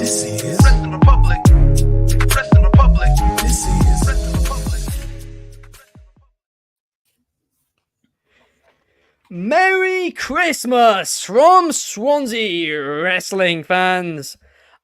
This is Rest in Republic. Rest in Republic. This is Rest in Republic. Merry Christmas from Swansea wrestling fans.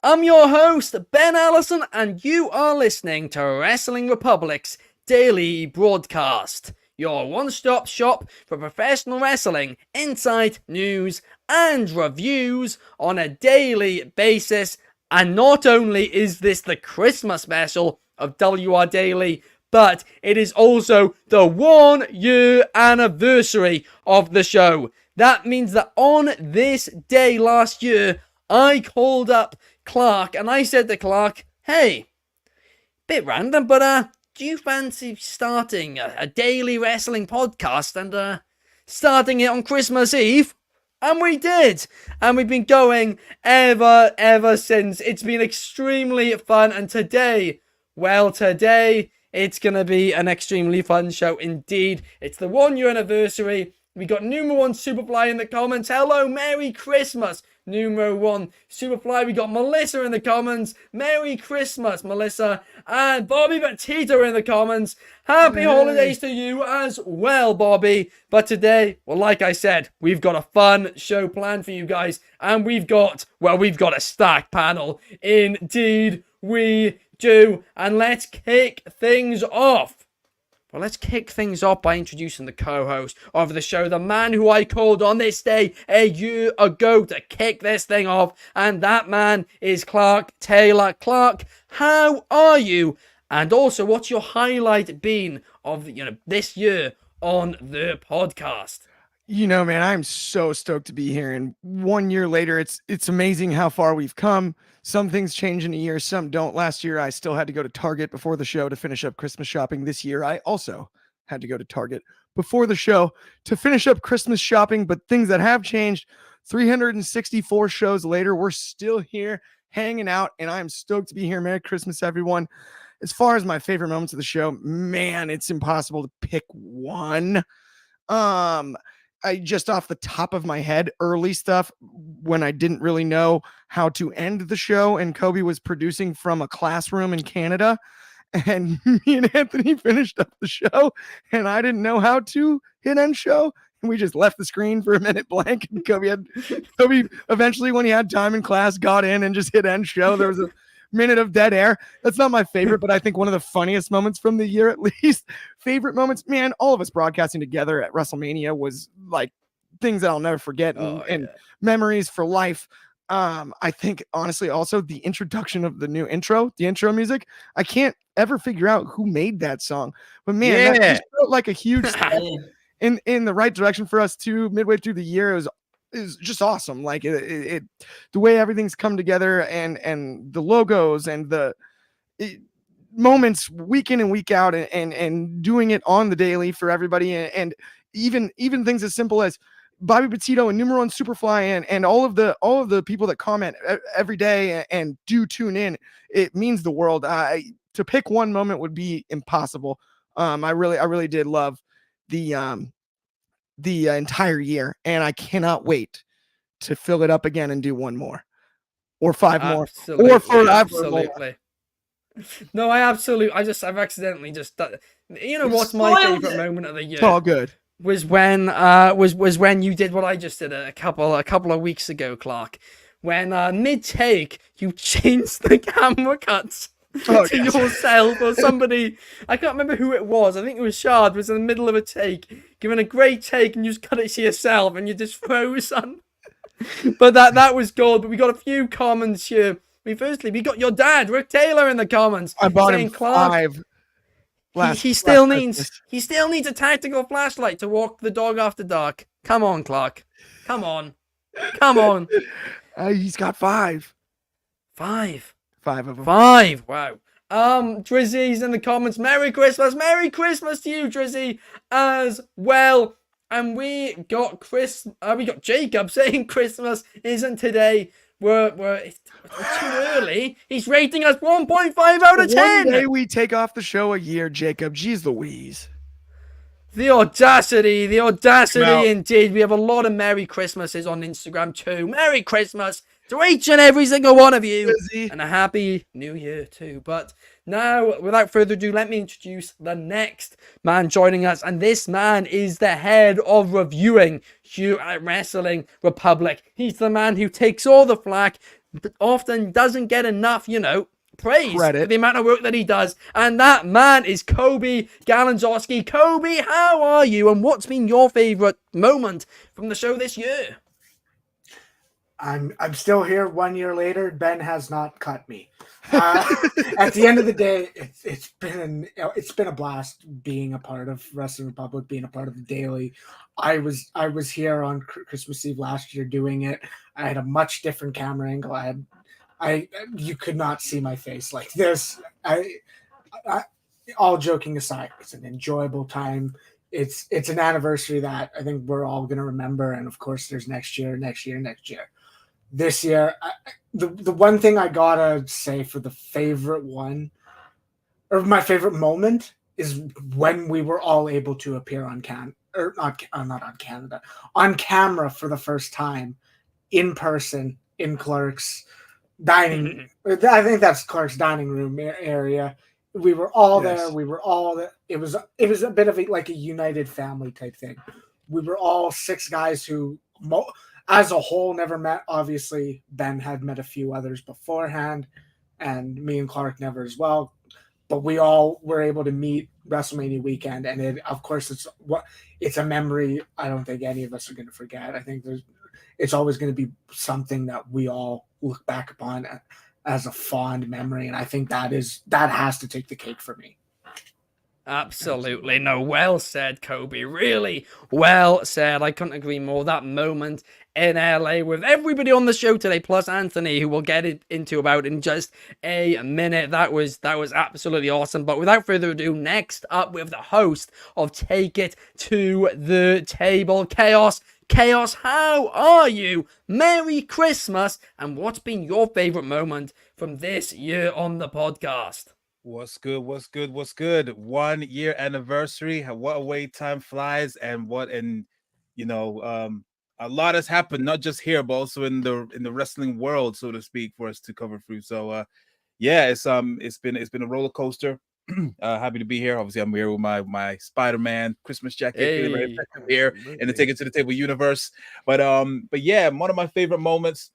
I'm your host, Ben Allison, and you are listening to Wrestling Republic's daily broadcast, your one-stop shop for professional wrestling, insight, news, and reviews on a daily basis. And not only is this the Christmas special of WR Daily, but it is also the 1 year anniversary of the show. That means that on this day last year, I called up Clark and I said to Clark, hey, bit random, but do you fancy starting a daily wrestling podcast and starting it on Christmas Eve? And we did, and we've been going ever since. It's been extremely fun, and today it's gonna be an extremely fun show indeed. It's the 1 year anniversary. We got numero 1 Superfly in the comments. Hello, Merry Christmas, numero 1 Superfly. We got Melissa in the comments. Merry Christmas, Melissa. And Bobby Batista in the comments. Happy holidays to you as well, Bobby. But today, well, like I said, we've got a fun show planned for you guys. And we've got a stacked panel. Indeed, we do. And let's kick things off. Well, let's kick things off by introducing the co-host of the show, the man who I called on this day a year ago to kick this thing off, and that man is Clark Taylor. Clark, how are you? And also, what's your highlight been of this year on the podcast? Man, I'm so stoked to be here. And 1 year later, it's amazing how far we've come. Some things change in a year, some don't. Last year, I still had to go to Target before the show to finish up Christmas shopping. This year, I also had to go to Target before the show to finish up Christmas shopping. But things that have changed, 364 shows later, we're still here hanging out, and I'm stoked to be here. Merry Christmas, everyone. As far as my favorite moments of the show, man, it's impossible to pick one. I just off the top of my head, early stuff when I didn't really know how to end the show, and Coby was producing from a classroom in Canada, and me and Anthony finished up the show, and I didn't know how to hit end show, and we just left the screen for a minute blank, and Coby eventually, when he had time in class, got in and just hit end show. There was a minute of dead air. That's not my favorite, but I think one of the funniest moments from the year, at least. Favorite moments, man, all of us broadcasting together at WrestleMania was like things that I'll never forget and memories for life. I think honestly also the introduction of the intro music. I can't ever figure out who made that song, but man, that just felt like a huge step in the right direction for us too. Midway through the year, is just awesome. Like it the way everything's come together and the logos and the moments week in and week out and doing it on the daily for everybody, and even things as simple as Bobby Batista and numero 1 Superfly and all of the people that comment every day and do tune in. It means the world. To pick one moment would be impossible. I really did love the entire year, and I cannot wait to fill it up again and do one more or 5 more or forever more. No, I've accidentally just what's my favorite moment of the year? It's all good. Was when you did what I just did a couple of weeks ago, Clark, when mid take you changed the camera cuts to yourself or somebody. I can't remember who it was. I think it was Shard. Was in the middle of a take, giving a great take, and you just cut it to yourself, and you just froze on. But that was gold. But we got a few comments here. We got your dad, Rick Taylor, in the comments. I bought him Clark, 5. He still needs a tactical flashlight to walk the dog after dark. Come on, Clark. Come on. He's got 5. 5. 5 of them. 5. Wow. Drizzy's in the comments. Merry Christmas to you, Drizzy, as well. And we got Jacob saying Christmas isn't today. It's too early. He's rating us 1.5 out of 10. One day we take off the show a year, Jacob. Jeez Louise. The audacity indeed. We have a lot of Merry Christmases on Instagram too. Merry Christmas to each and every single one of you, Busy. and a happy new year too. But now, without further ado, let me introduce the next man joining us, and this man is the head of reviewing here at Wrestling Republic. He's the man who takes all the flack, but often doesn't get enough, praise Credit. for the amount of work that he does, and that man is Coby Galenzoski. Coby, how are you, and what's been your favorite moment from the show this year? I'm still here 1 year later. Ben has not cut me. At the end of the day, it's been a blast being a part of Wrestling Republic, being a part of the Daily. I was here on Christmas Eve last year doing it. I had a much different camera angle. You could not see my face like this. All joking aside, it's an enjoyable time. It's an anniversary that I think we're all going to remember. And of course, there's next year. This year, the one thing I gotta say for the favorite one, or my favorite moment, is when we were all able to appear on on camera for the first time, in person, in Clark's dining. I think that's Clark's dining room area. We were all there. We were all there. It was a bit of like a united family type thing. We were all six guys who, as a whole, never met. Obviously, Ben had met a few others beforehand, and me and Clark never as well. But we all were able to meet WrestleMania weekend, and it's a memory I don't think any of us are going to forget. I think it's always going to be something that we all look back upon as a fond memory, and I think that has to take the cake for me. Absolutely. No, well said, Coby. Really well said. I couldn't agree more. That moment in LA with everybody on the show today, plus Anthony, who we'll get into about in just a minute. That was absolutely awesome. But without further ado, next up with the host of Take It to the Table, Chaos. Chaos, how are you? Merry Christmas. And what's been your favorite moment from this year on the podcast? What's good? 1 year anniversary. What a way time flies, and a lot has happened, not just here, but also in the wrestling world, so to speak, for us to cover through. So it's been a roller coaster. Happy to be here. Obviously, I'm here with my Spider-Man Christmas jacket, very effective here in the Take It to the Table universe. But yeah, one of my favorite moments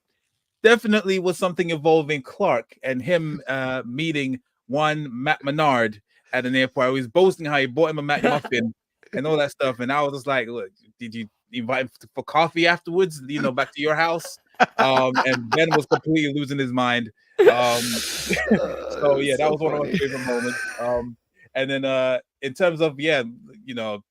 definitely was something involving Clark and him meeting one Matt Menard at an airport. I was boasting how he bought him a McMuffin and all that stuff. And I was just like, look, did you invite him for coffee afterwards, back to your house? And Ben was completely losing his mind. So yeah, that was one of my favorite moments. And then in terms of, the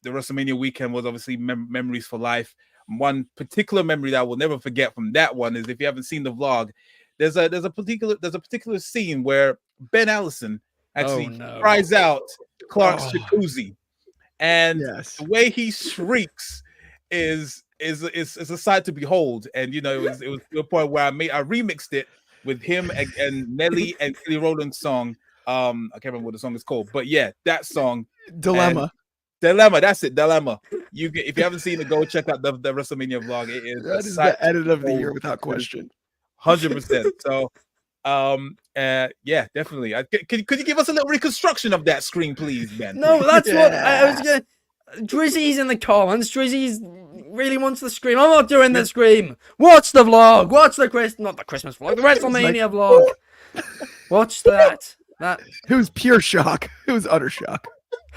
WrestleMania weekend was obviously memories for life. One particular memory that I will never forget from that one is, if you haven't seen the vlog, there's a particular scene where Ben Allison actually cries out Clark's jacuzzi, and the way he shrieks is a sight to behold. And it was to a point where I remixed it with him and Nelly and Kelly Rowland's song. I can't remember what the song is called, but yeah, that song, Dilemma. That's it, Dilemma. If you haven't seen it, go check out the WrestleMania vlog. That is the edit of the year without question. 100%. So, yeah, definitely. Could you give us a little reconstruction of that screen, please, Ben? No, that's what I was gonna. Drizzy's in the comments. Drizzy's really wants the scream. I'm not doing the scream. Watch the vlog. Watch the not the Christmas vlog, the WrestleMania vlog. Watch that. It was pure shock. It was utter shock.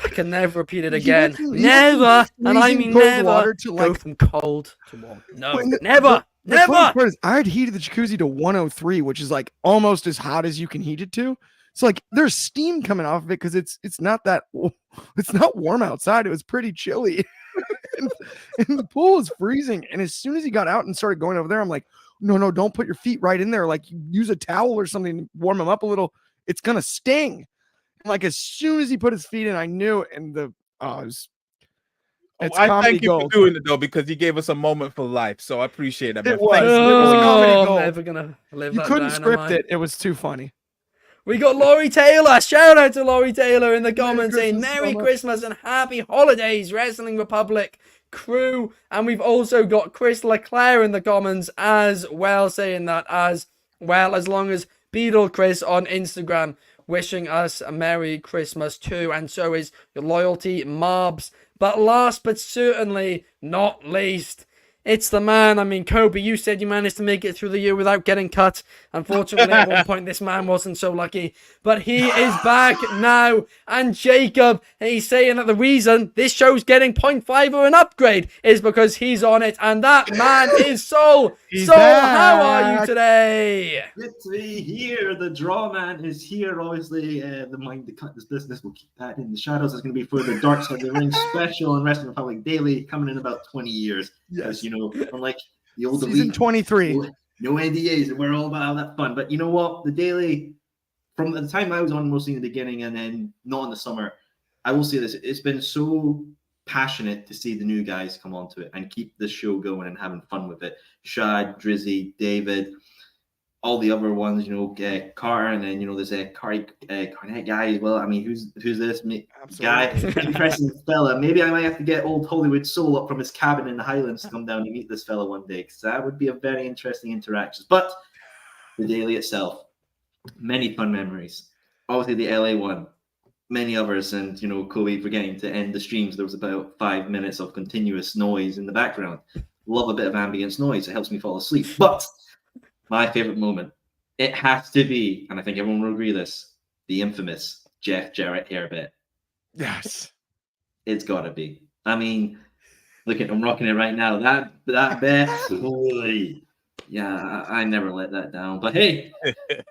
I can never repeat it again. Never, and I mean never. Go from cold to warm. No, never. Never. Part is, I had heated the jacuzzi to 103, which is like almost as hot as you can heat it to. So like there's steam coming off of it because it's not warm outside. It was pretty chilly, and the pool was freezing. And as soon as he got out and started going over there, I'm like, no, don't put your feet right in there. Like use a towel or something to warm them up a little. It's gonna sting. And like as soon as he put his feet in, I knew it. And I thank you for doing it though, because you gave us a moment for life. So I appreciate that. It was a comedy gold. I'm never gonna live You that couldn't down, script it. It was too funny. We got Laurie Taylor. Shout out to Laurie Taylor in the comments saying Merry Christmas and Happy Holidays, Wrestling Republic crew. And we've also got Chris Leclerc in the comments as well, saying that as well, as long as Beetle Chris on Instagram wishing us a Merry Christmas too. And so is your loyalty Marbs. But last but certainly not least, it's the man. I mean, Coby, you said you managed to make it through the year without getting cut. Unfortunately, at one point, this man wasn't so lucky. But he is back now. And Jacob, he's saying that the reason this show's getting 0.5 or an upgrade is because he's on it. And that man is Soul. He's Soul, how are back. you today? Good to be here. The draw man is here. Obviously, the mind that cut this business will keep that in the shadows. It's going to be for the Dark Side of the Ring special and Wrestling Republic Daily coming in about 20 years. Because, you know, unlike the old Season elite, 23. no NDAs, and we're all about all that fun. But you know what? The Daily, from the time I was on mostly in the beginning and then not in the summer, I will say this. It's been so passionate to see the new guys come onto it and keep this show going and having fun with it. Shad, Drizzy, David, all the other ones, you know, Carter, and then, you know, there's a Cornette guy as well. I mean, who's this guy? Interesting fella. Maybe I might have to get old Hollywood Soul up from his cabin in the Highlands to come down and meet this fella one day, because that would be a very interesting interaction. But the Daily itself, many fun memories. Obviously, the LA one, many others, and, you know, Coby forgetting to end the streams. There was about 5 minutes of continuous noise in the background. Love a bit of ambience noise. It helps me fall asleep. But my favorite moment, it has to be, and I think everyone will agree this, the infamous Jeff Jarrett airbit. Yes. It's got to be. I mean, look at, I'm rocking it right now. That bet, holy, yeah, I never let that down. But hey,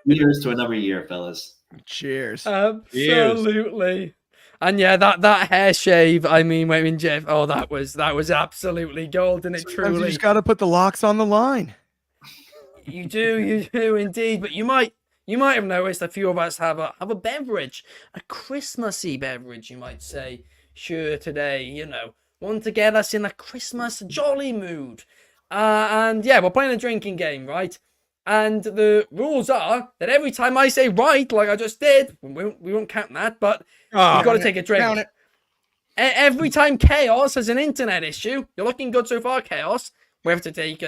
here's to another year, fellas. Cheers. Absolutely. And yeah, that hair shave, I mean Jeff, oh, that was absolutely golden. It Sometimes truly. you just got to put the locks on the line. You do indeed. But you might have noticed a few of us have a beverage, a Christmassy beverage, you might say, sure, today, you know, want to get us in a Christmas jolly mood. And yeah, we're playing a drinking game, right? And the rules are that every time I say right, like I just did, we won't count that, but you've got to take a drink. Count it. Every time Chaos has an internet issue, you're looking good so far, Chaos. We have to take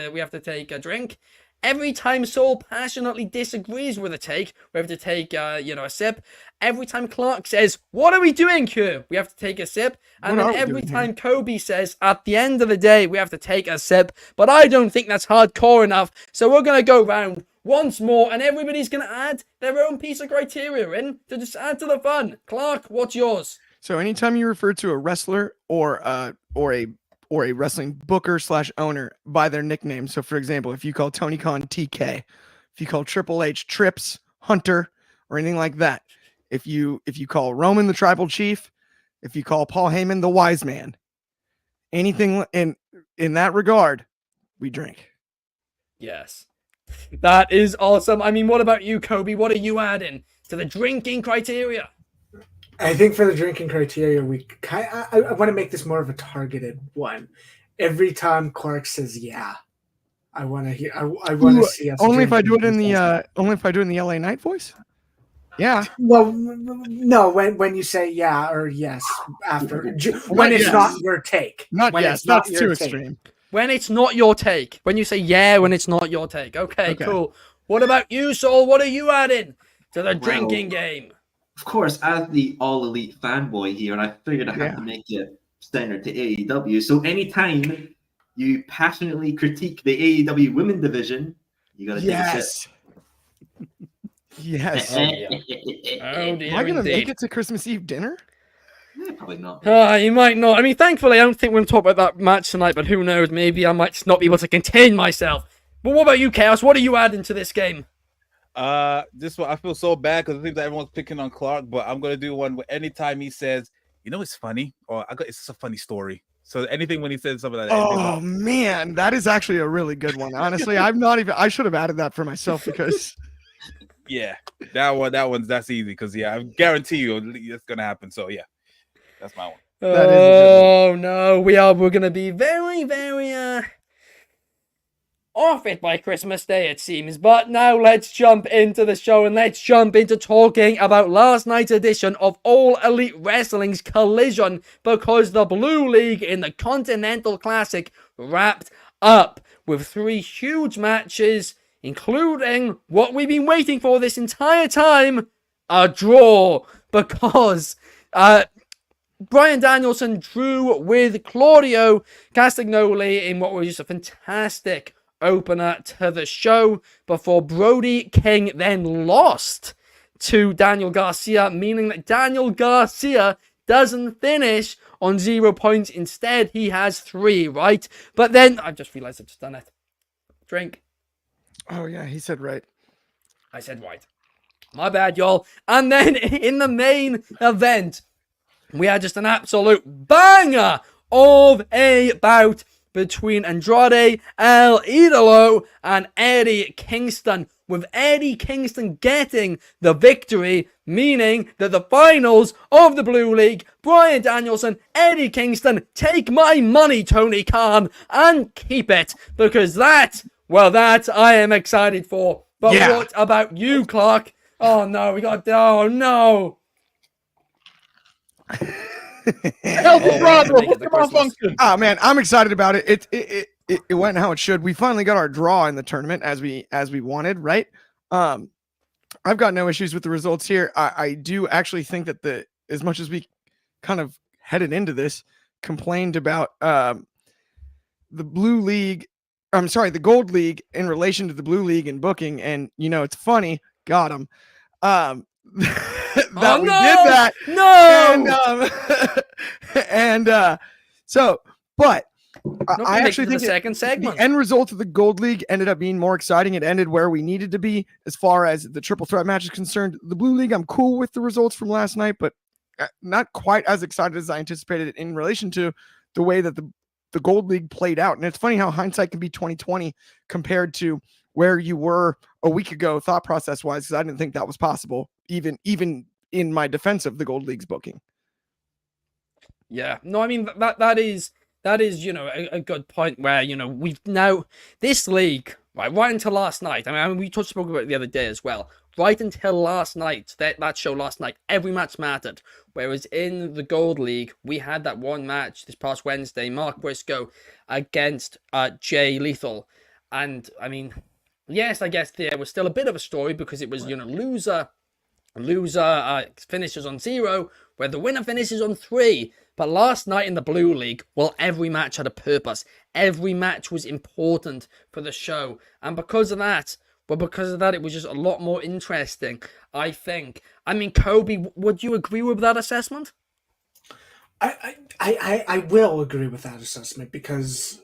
a drink. Every time Soul passionately disagrees with a take, we have to take a sip. Every time Clark says, "What are we doing here?" we have to take a sip. And then every time Coby says, "At the end of the day, we have to take a sip." But I don't think that's hardcore enough, so we're gonna go round once more, and everybody's gonna add their own piece of criteria in to just add to the fun. Clark, what's yours? So anytime you refer to a wrestler or a wrestling booker / owner by their nickname. So for example, if you call Tony Khan TK, if you call Triple H Trips, Hunter, or anything like that, if you call Roman the Tribal Chief, if you call Paul Heyman the Wise Man, anything in that regard, we drink. Yes. That is awesome. I mean, what about you, Coby? What are you adding to the drinking criteria? I think for the drinking criteria, I want to make this more of a targeted one. Every time Clark says "yeah," I want to hear. I want to see us. Only if I do it in the LA Night voice. Yeah. Well, no. When you say "yeah" or "yes" after when it's not your take. Not when yes. it's not That's your too take. extreme. When it's not your take. When you say "yeah," when it's not your take. Okay, cool. What about you, Soul? What are you adding to the drinking game? Of course, as the all elite fanboy here, and I figured I have to make it standard to AEW. So anytime you passionately critique the AEW women division, you gotta take a sip. Yes. Oh, dear, Am I gonna indeed. make it to Christmas Eve dinner? Probably not. You might not. I mean, thankfully, I don't think we're going to talk about that match tonight, but who knows? Maybe I might just not be able to contain myself. But what about you, Chaos? What are you adding to this game? This one I feel so bad because I think that everyone's picking on Clark, but I'm gonna do one where anytime he says, "You know, it's funny," or "It's just a funny story." So anything when he says something like that. Oh man, that is actually a really good one. Honestly, I should have added that for myself because. Yeah, that's easy because I guarantee you it's gonna happen. So yeah, that's my one. That is a good one. Oh no, we're gonna be very, very off it by Christmas Day, it seems. But now let's jump into the show and let's jump into talking about last night's edition of All Elite Wrestling's Collision, because the Blue League in the Continental Classic wrapped up with 3 huge matches, including what we've been waiting for this entire time, a draw, because Bryan Danielson drew with Claudio Castagnoli in what was just a fantastic opener to the show, before Brody King then lost to Daniel Garcia, meaning that Daniel Garcia doesn't finish on 0 points. Instead, he has 3, right? But then, I just realized I've just done it. Drink. Oh, yeah, he said right. I said right. My bad, y'all. And then in the main event, we had just an absolute banger of a bout between Andrade El Idolo and Eddie Kingston, with Eddie Kingston getting the victory, meaning that the finals of the Blue League, Bryan Danielson, Eddie Kingston, take my money, Tony Khan, and keep it, because that I am excited for. But what about you, Clark? Oh no, oh no. Help the problem. What's the malfunction? Oh man, I'm excited about it. It went how it should. We finally got our draw in the tournament as we wanted, right? I've got no issues with the results here. I do actually think that as much as we kind of headed into this, complained about the Blue League, the Gold League in relation to the Blue League and booking, and it's funny, got him. We did that. No. But I actually think the second segment, the end result of the Gold League ended up being more exciting. It ended where we needed to be as far as the triple threat match is concerned. The Blue League, I'm cool with the results from last night, but not quite as excited as I anticipated in relation to the way that the Gold League played out. And it's funny how hindsight can be 20/20 compared to where you were a week ago, thought process wise, because I didn't think that was possible, even in my defense of the Gold League's booking. Yeah, no, I mean that is a good point where we've now this league right until last night. I mean we spoke about it the other day as well. Right until last night, that show last night, every match mattered. Whereas in the Gold League, we had that one match this past Wednesday, Mark Briscoe against Jay Lethal, and I mean, yes, I guess there was still a bit of a story because it was loser finishes on 0, where the winner finishes on 3. But last night in the Blue League, well, every match had a purpose. Every match was important for the show. And because of that, it was just a lot more interesting, I think. I mean, Coby, would you agree with that assessment? I will agree with that assessment because...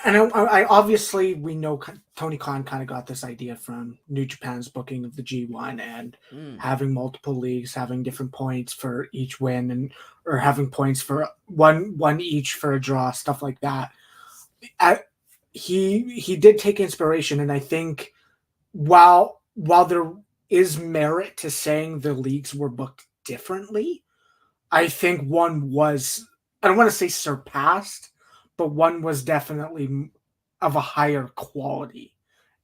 And I obviously, we know Tony Khan kind of got this idea from New Japan's booking of the G1 and having multiple leagues, having different points for each win, or having points for one each for a draw, stuff like that. He did take inspiration, and I think while there is merit to saying the leagues were booked differently, I think one was, I don't want to say surpassed, but one was definitely of a higher quality,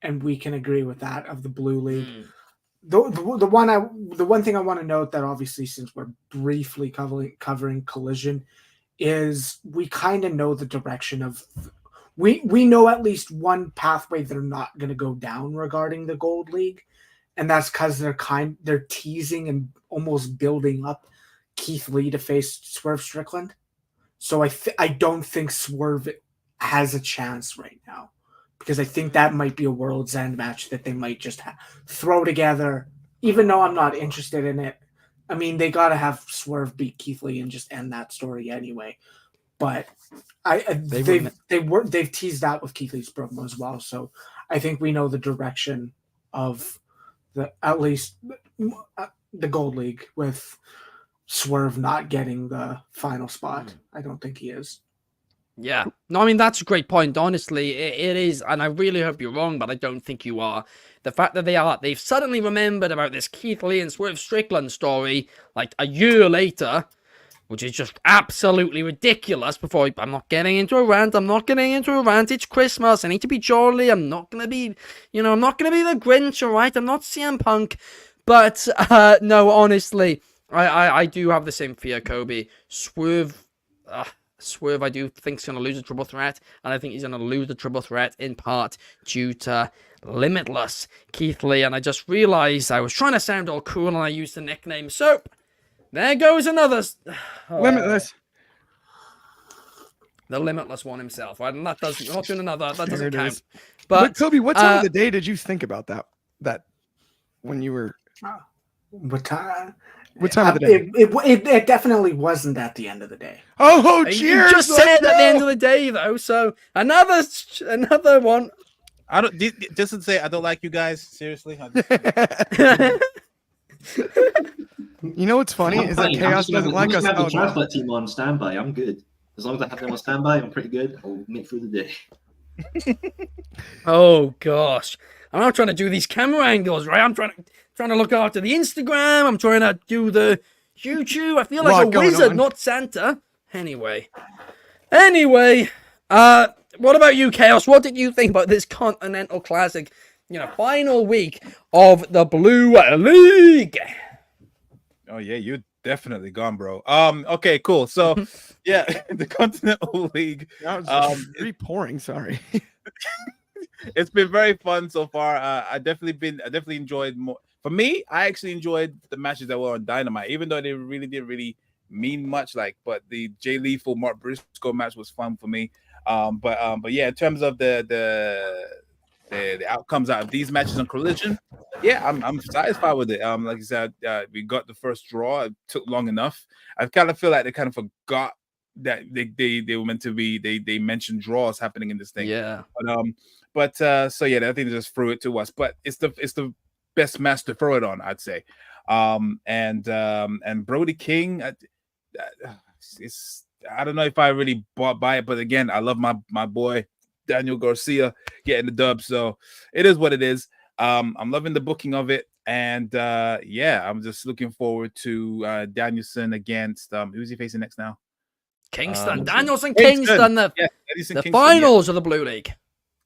and we can agree with that of the Blue League. The one thing I want to note that obviously, since we're briefly covering Collision, is we kind of know the direction of. We know at least one pathway they're not going to go down regarding the Gold League, and that's because they're teasing and almost building up Keith Lee to face Swerve Strickland. So I don't think Swerve has a chance right now, because I think that might be a World's End match that they might just throw together, even though I'm not interested in it. I mean, they got to have Swerve beat Keith Lee and just end that story anyway. But they've teased that with Keith Lee's promo as well. So I think we know the direction of at least the Gold League, with Swerve not getting the final spot. I don't think he is. Yeah. No, I mean, that's a great point. Honestly, it is. And I really hope you're wrong, but I don't think you are. The fact that they've suddenly remembered about this Keith Lee and Swerve Strickland story, like a year later, which is just absolutely ridiculous. I'm not getting into a rant. It's Christmas. I need to be jolly. I'm not gonna be, I'm not gonna be the Grinch, all right? I'm not CM Punk. But no, honestly, I do have the same fear, Coby. Swerve, I do think he's going to lose a triple threat, and I think he's going to lose the triple threat in part due to Limitless Keith Lee. And I just realized I was trying to sound all cool, and I used the nickname Soap. There goes another Limitless. The Limitless one himself. Right? And that doesn't. We're not doing another. That There doesn't it count. is. But Coby, what time of the day did you think about that when you were? What time? What time of the day? It definitely wasn't at the end of the day. Oh, you cheers! just said at the end of the day, though. So another one. I don't just say I don't like you guys. Seriously. You know what's funny is that Chaos doesn't like us. I have the Oh, transplant team on standby. I'm good. As long as I have them on standby, I'm pretty good. I'll make through the day. Oh gosh, I'm not trying to do these camera angles, right? I'm trying to look after the Instagram. I'm trying to do the YouTube. I feel like a wizard, not Santa. Anyway, what about you, Chaos? What did you think about this Continental Classic, final week of the Blue League? Oh yeah, you're definitely gone, bro. Okay, cool. So yeah, the Continental League. That was pretty pouring. Sorry. It's been very fun so far. I definitely enjoyed more. For me, I actually enjoyed the matches that were on Dynamite, even though they didn't really mean much. But the Jay Lethal Mark Briscoe match was fun for me. But yeah, in terms of the outcomes out of these matches on Collision, yeah, I'm satisfied with it. Like I said, we got the first draw. It took long enough. I kind of feel like they kind of forgot that they were meant to be. They mentioned draws happening in this thing. Yeah. But so yeah, I think they just threw it to us. But it's the best match to throw it on, I'd say. And Brody King, I don't know if I really bought by it, but again, I love my boy Daniel Garcia getting the dub, so it is what it is. I'm loving the booking of it, and yeah, I'm just looking forward to Danielson against who's he facing next now? Kingston, Danielson, Kingston, the Kingston, finals of the Blue League.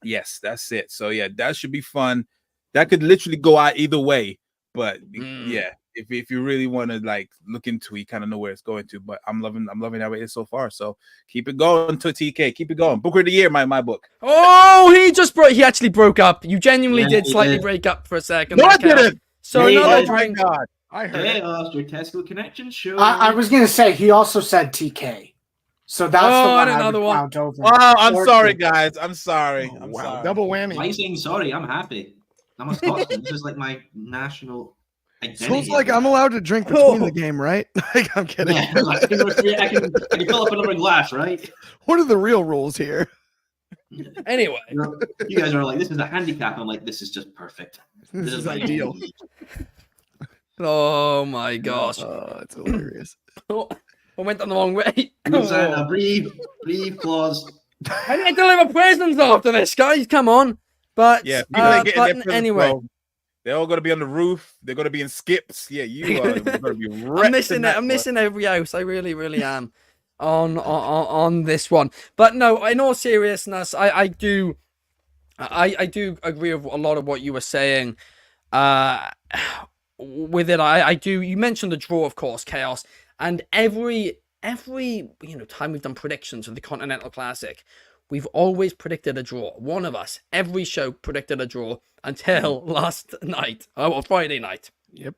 Yes, that's it. So yeah, that should be fun. That could literally go out either way, but yeah, if you really want to look into it, you kind of know where it's going to. But I'm loving how it is so far. So keep it going to TK. Keep it going. Booker of the year, my book. Oh, he actually broke up. You genuinely did slightly break up for a second. No, I didn't. So another drink. God, I heard. Hey, your Tesco Connection show. I was gonna say he also said TK. So that's the one another one. Over. Oh, I'm sorry, guys. I'm sorry. I'm wow, sorry. double whammy. Why are you saying sorry? I'm happy. I'm a Scotsman. This is like my national identity. Sounds like I'm allowed to drink between the game, right? I'm kidding. Yeah, I can fill up another glass, right? What are the real rules here? Anyway, you guys are like, this is a handicap. I'm like, this is just perfect. This is my ideal. oh my gosh, It's hilarious. I went down the wrong way. Breathe, clause. I need to deliver presents after this, guys. Come on. But Yeah, anyway, they're all gonna be on the roof. They're gonna be in skips. Yeah, you are gonna be. I'm missing every house. I really am on this one. But no, in all seriousness, I do agree with a lot of what you were saying. With it, I do. You mentioned the draw, of course, Chaos, and every time we've done predictions of the Continental Classic, we've always predicted a draw. One of us, every show, predicted a draw until last night. Friday night. Yep.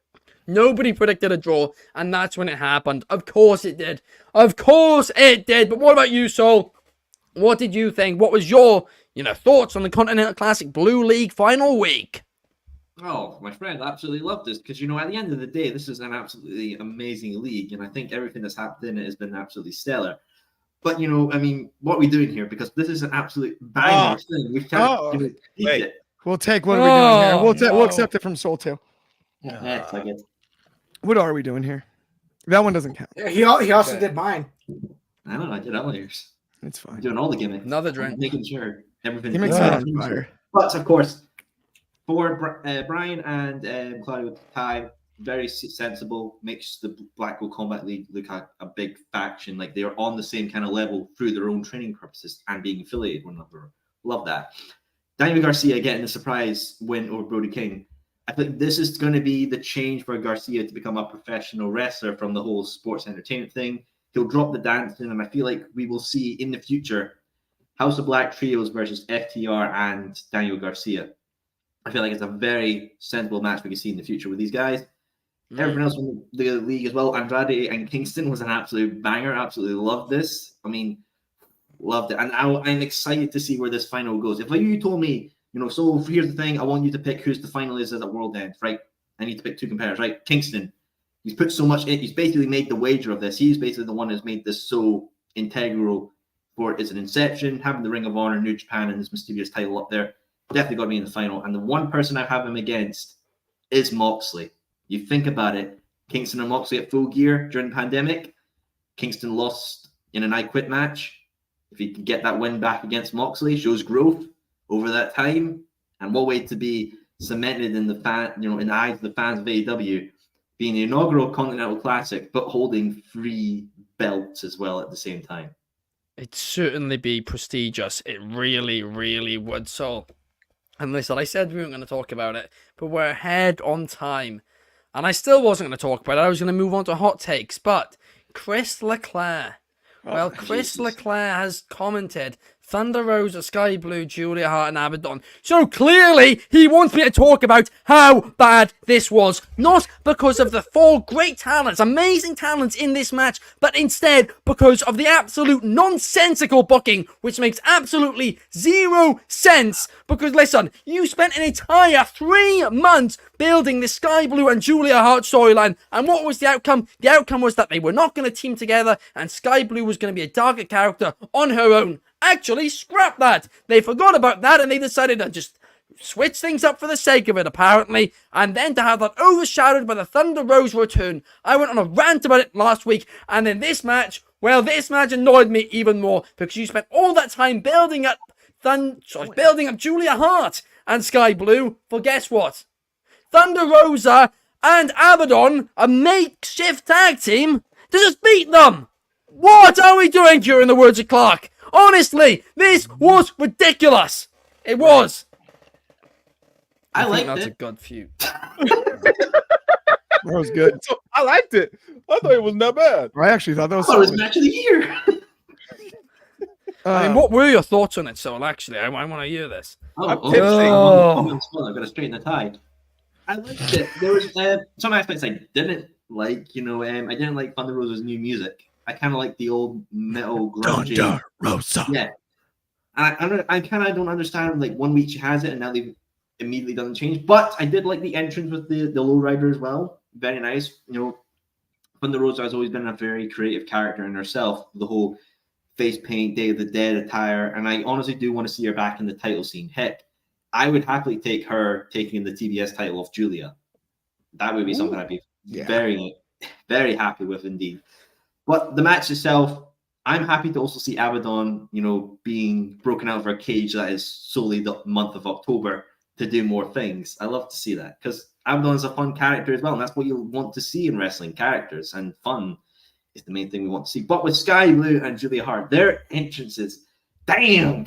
Nobody predicted a draw, and that's when it happened. Of course it did. But what about you, Soul? What did you think? What was your, thoughts on the Continental Classic Blue League final week? Oh, my friend, I absolutely love this because, at the end of the day, this is an absolutely amazing league, and I think everything that's happened in it has been absolutely stellar. But, what are we doing here? Because this is an absolute banger thing. We can't beat it. We'll take what are we doing here? We'll accept it from Soul too. Yeah, like it. What are we doing here? That one doesn't count. He also did mine. I don't know. I did all yours. It's fine. I'm doing all the gimmicks. Another drink. Making sure everything. Gimmicks are on fire. But, of course, for Brian and Claudia with the tie, very sensible, makes the Blackpool Combat League look like a big faction, like they're on the same kind of level through their own training purposes and being affiliated with one another. Love that. Daniel Garcia getting a surprise win over Brody King. I think this is going to be the change for Garcia to become a professional wrestler from the whole sports entertainment thing. He'll drop the dancing, and I feel like we will see in the future House of Black Trios versus FTR and Daniel Garcia. I feel like it's a very sensible match we can see in the future with these guys. Everyone else from the league as well. Andrade and Kingston was an absolute banger. Absolutely loved this. I mean, loved it. And I'm excited to see where this final goes. If like you told me, so here's the thing, I want you to pick who's the final is at World End, right? I need to pick two competitors, right? Kingston. He's put so much in. He's basically made the wager of this. He's basically the one who's made this so integral for its an inception, having the Ring of Honor, New Japan, and this mysterious title up there. Definitely got to be in the final. And the one person I have him against is Moxley. You think about it, Kingston and Moxley at Full Gear during the pandemic. Kingston lost in an I Quit match. If he can get that win back against Moxley, shows growth over that time. And what way to be cemented in the in the eyes of the fans of AEW, being the inaugural Continental Classic, but holding 3 belts as well at the same time. It'd certainly be prestigious. It really, really would. So, and listen, I said we weren't going to talk about it, but we're ahead on time. And I still wasn't going to talk about it. I was going to move on to hot takes. But Chris Leclerc. Well, Chris Leclerc has commented Thunder Rosa, Sky Blue, Julia Hart, and Abaddon. So clearly, he wants me to talk about how bad this was. Not because of the 4 great talents, amazing talents in this match, but instead because of the absolute nonsensical booking, which makes absolutely 0 sense. Because listen, you spent an entire 3 months building this Sky Blue and Julia Hart storyline, and what was the outcome? The outcome was that they were not going to team together, and Sky Blue was going to be a target character on her own. Actually, scrap that. They forgot about that and they decided to just switch things up for the sake of it, apparently. And then to have that overshadowed by the Thunder Rose return. I went on a rant about it last week. And then this match, well, this match annoyed me even more because you spent all that time building up Julia Hart and Sky Blue for guess what? Thunder Rosa and Abaddon, a makeshift tag team, to just beat them. What are we doing here, in the words of Clark? Honestly, this was ridiculous. It was. I think liked that's it. a good feud. That was good. So, I liked it. I thought it was not bad. I actually thought that was I thought it was solid. match of the year. I mean, what were your thoughts on it, Soul? Actually, I want to hear this. I'm tipsy. I've got to straighten the tie. I liked it. There was some aspects I didn't like. I didn't like Thunder Rosa's new music. I kind of like the old metal grungy. Thunder Rosa. Yeah. I kind of don't understand, like, 1 week she has it and now they immediately doesn't change. But I did like the entrance with the lowrider as well. Very nice. Thunder Rosa has always been a very creative character in herself. The whole face paint, Day of the Dead attire. And I honestly do want to see her back in the title scene. Heck, I would happily take her taking the TBS title off Julia. That would be something I'd be very, very happy with indeed. But the match itself, I'm happy to also see Abaddon, being broken out of her cage that is solely the month of October to do more things. I love to see that because Abaddon is a fun character as well, and that's what you want to see in wrestling. Characters and fun is the main thing we want to see. But with Sky Blue and Julia Hart, their entrances, damn,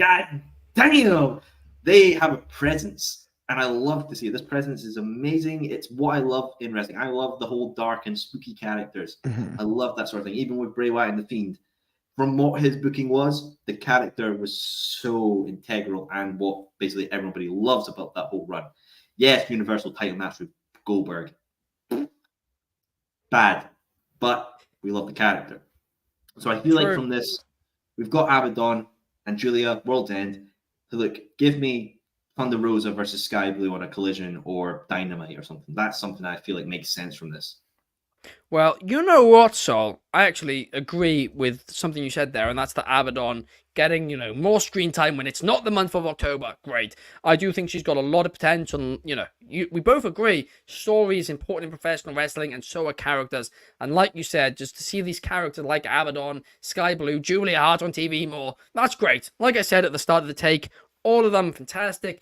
they have a presence. And I love to see it. This presence is amazing. It's what I love in wrestling. I love the whole dark and spooky characters. Mhm. I love that sort of thing. Even with Bray Wyatt and The Fiend, from what his booking was, the character was so integral and what basically everybody loves about that whole run. Yes, Universal title match with Goldberg. Bad. But we love the character. So I feel like from this, we've got Abaddon and Julia, World's End. So look, give me Thunder Rosa versus Sky Blue on a Collision or Dynamite or something. That's something I feel like makes sense from this. Well, you know what, Sol? I actually agree with something you said there, and that's the Abaddon getting, more screen time when it's not the month of October. Great. I do think she's got a lot of potential. We both agree story is important in professional wrestling, and so are characters. And like you said, just to see these characters like Abaddon, Sky Blue, Julia Hart on TV more, that's great. Like I said at the start of the take, All of them fantastic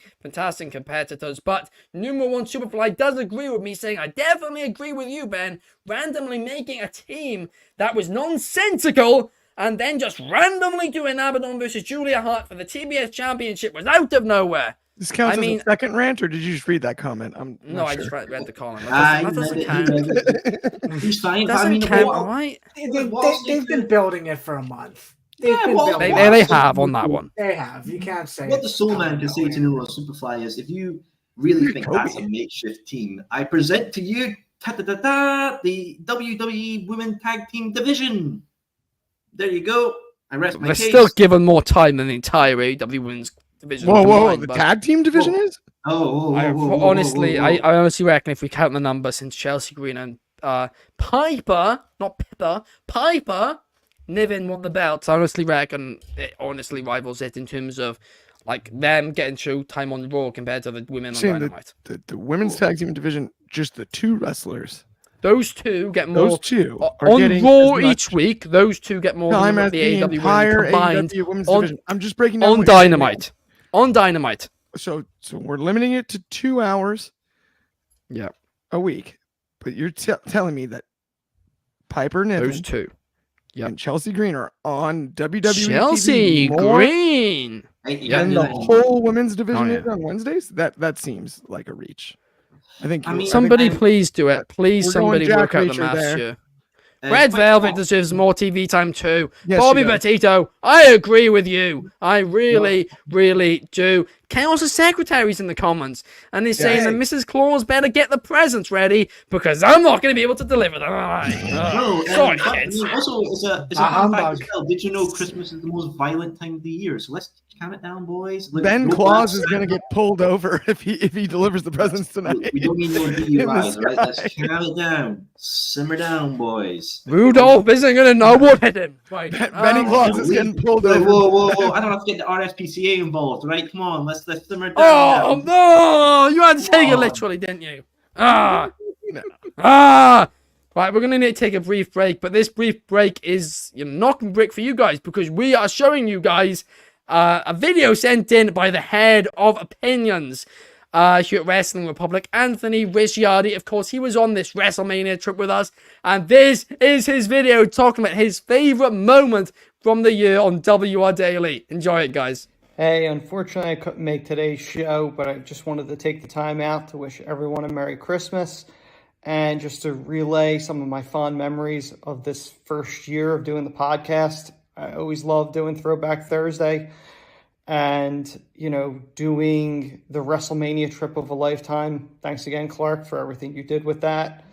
competitors. But number one Superfly does agree with me, saying, I definitely agree with you, Ben. Randomly making a team that was nonsensical and then just randomly doing Abaddon versus Julia Hart for the TBS Championship was out of nowhere. This counts as a second rant, or did you just read that comment? I just read the comment. That doesn't count. He's fine. Doesn't count, all right? They've been building it for a month. They have on that one. They have. You can't say what the Soul Man can say to New World Superfly is, if you really think that's a makeshift team, I present to you the WWE Women Tag Team Division. There you go. I rest my case. They're still given more time than the entire AEW Women's Division. Whoa! The tag team division is? I honestly reckon if we count the number, since Chelsea Green and Piper, Niven won the belts, I honestly reckon it honestly rivals it in terms of like them getting show time on Raw compared to the women on Dynamite. The women's tag team division, just the two wrestlers. Those two get more. Those two on Raw each week. Those two get more time than as the AEW entire combined AEW women's division. I'm just breaking down on Dynamite. On Dynamite. So we're limiting it to 2 hours. Yeah. A week, but you're telling me that Piper Niven, those two, and Chelsea Green are on WWE Chelsea TV Green, and the whole women's division is on Wednesdays. That seems like a reach. I think somebody please do it. Please, somebody work out the maths here. Red Velvet deserves more TV time too. Yes, Bobby Petito, I agree with you. I really do. Chaos' secretary's in the comments, and they're saying that Mrs. Claus better get the presents ready because I'm not going to be able to deliver them. Sorry, kids. Also, it's a fun fact as well. Did you know Christmas is the most violent time of the year? So let's calm it down, boys. Ben Claus is going to get pulled over if he delivers the presents tonight. We don't need no DUIs, right? Let's calm it down. Simmer down, boys. Rudolph isn't going to know what hit him. Right. Benny Claus is getting pulled over. Whoa. I don't have to get the RSPCA involved, right? Come on, let's simmer down. Oh, no. You had to take it literally, didn't you? Right, we're going to need to take a brief break, but this brief break is knocking brick for you guys because we are showing you guys a video sent in by the head of opinions here at Wrestling Republic, Anthony Ricciardi. Of course, he was on this WrestleMania trip with us, and this is his video talking about his favorite moment from the year on WR Daily. Enjoy it, guys. Hey, unfortunately, I couldn't make today's show, but I just wanted to take the time out to wish everyone a Merry Christmas and just to relay some of my fond memories of this first year of doing the podcast. I always loved doing Throwback Thursday and, doing the WrestleMania trip of a lifetime. Thanks again, Clark, for everything you did with that.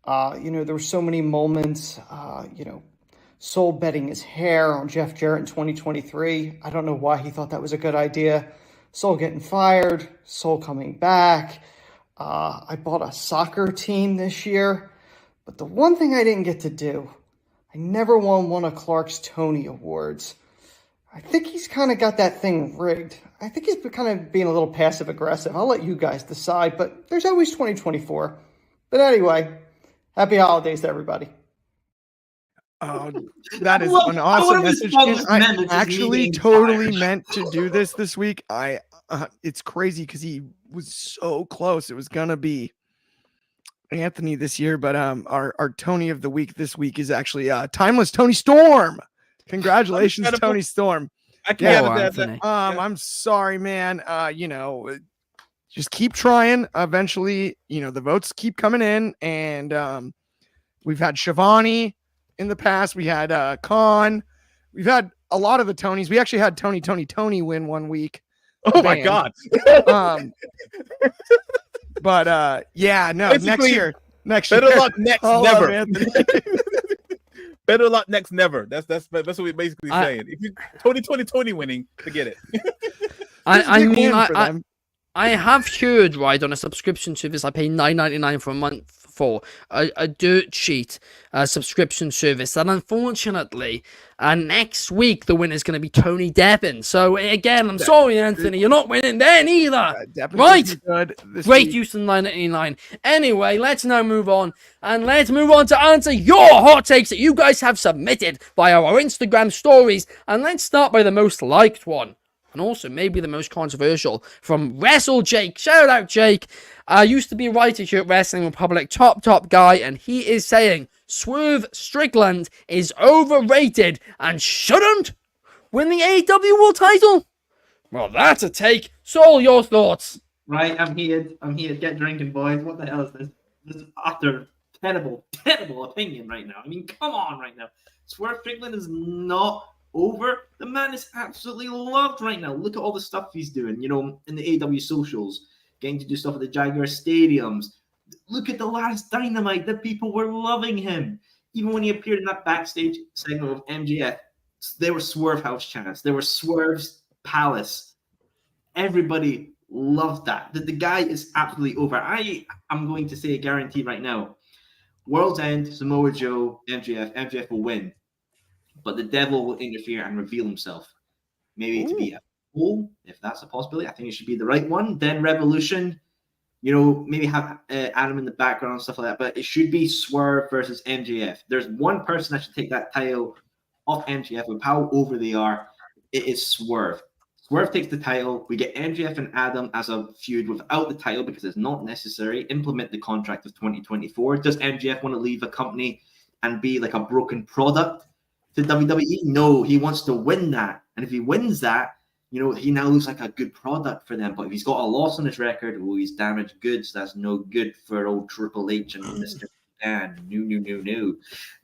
There were so many moments, Soul betting his hair on Jeff Jarrett in 2023. I don't know why he thought that was a good idea. Soul getting fired, Soul coming back. I bought a soccer team this year, but the one thing I didn't get to do, I never won one of Clark's Tony Awards. I think he's kind of got that thing rigged. I think he's kind of being a little passive aggressive. I'll let you guys decide, but there's always 2024. But anyway, happy holidays to everybody. Oh, that is an awesome message. I actually totally meant to do this week. It's crazy because he was so close. It was gonna be Anthony this year, but our Tony of the week this week is actually Timeless Tony Storm. Congratulations, Tony Storm. I can't. I'm sorry, man. Just keep trying. Eventually, the votes keep coming in, and we've had Shivani. In the past, we had Khan. We've had a lot of the Tonys. We actually had Tony win one week. Oh my God. But next year. Better luck next never. Better luck next never. That's what we're basically saying. If you Tony winning, forget it. I have heard on a subscription service I pay $9.99 for a month for a dirt sheet subscription service that unfortunately next week the winner is going to be Tony Devin. So again, I'm sorry, Anthony, you're not winning then either. Right? Great use of $9.99. Anyway, let's now move on to answer your hot takes that you guys have submitted via our Instagram stories, and let's start by the most liked one. and also maybe the most controversial from Wrestle Jake. Shout out Jake. Used to be a writer here at Wrestling Republic, top guy, and he is saying Swerve Strickland is overrated and shouldn't win the AEW World title. Well, that's a take. Soul, your thoughts? Right, I'm here. Get drinking, boys. What the hell is this? This is utter terrible opinion right now. I mean, come on right now. Swerve Strickland is not over. The man is absolutely loved right now. Look at all the stuff he's doing, you know, in the AEW socials, getting to do stuff at the Jaguar stadiums. Look at the last Dynamite. The people were loving him. Even when he appeared in that backstage segment with MJF, there were Swerve House chants. There were Swerve's Palace. Everybody loved that. The guy is absolutely over. I'm going to say a guarantee right now. World's End, Samoa Joe, MJF will win. But the devil will interfere and reveal himself. Maybe to be a fool, if that's a possibility. I think it should be the right one. Then Revolution, you know, maybe have Adam in the background and stuff like that. But it should be Swerve versus MJF. There's one person that should take that title off MJF with how over they are. It is Swerve. Swerve takes the title. We get MJF and Adam as a feud without the title because it's not necessary. Implement the contract of 2024. Does MJF want to leave a company and be like a broken product to WWE? No, he wants to win that. And if he wins that, you know, he now looks like a good product for them. But if he's got a loss on his record, he's damaged goods. That's no good for old Triple H and Mr. Dan. No.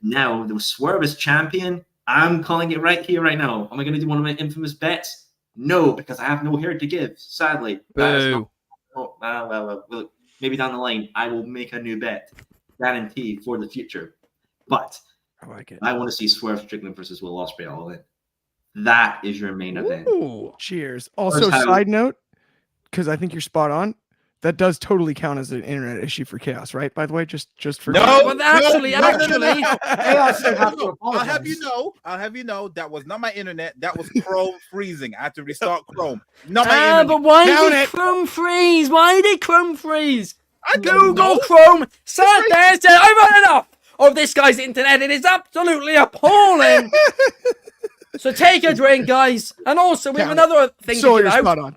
Now, the Swerve is champion. I'm calling it right here, right now. Am I going to do one of my infamous bets? No, because I have no hair to give, sadly. Boo. Well, maybe down the line, I will make a new bet. Guarantee for the future. But I like it. I want to see Swerve Strickland versus Will Ospreay all in. That is your main event. Ooh. Cheers. Also, side note, because I think you're spot on, that does totally count as an internet issue for Chaos, right? By the way, just for Well, actually, Chaos should have to I'll have apologize. you know that was not my internet. That was Chrome freezing. I had to restart Chrome. Not my internet. But why Count did it. Chrome freeze? Why did Chrome freeze? I don't Google know. Chrome sat there and said, I've had enough of this guy's internet. It is absolutely appalling. So take a drink, guys. And also, we have another thing So to you're give spot out. on.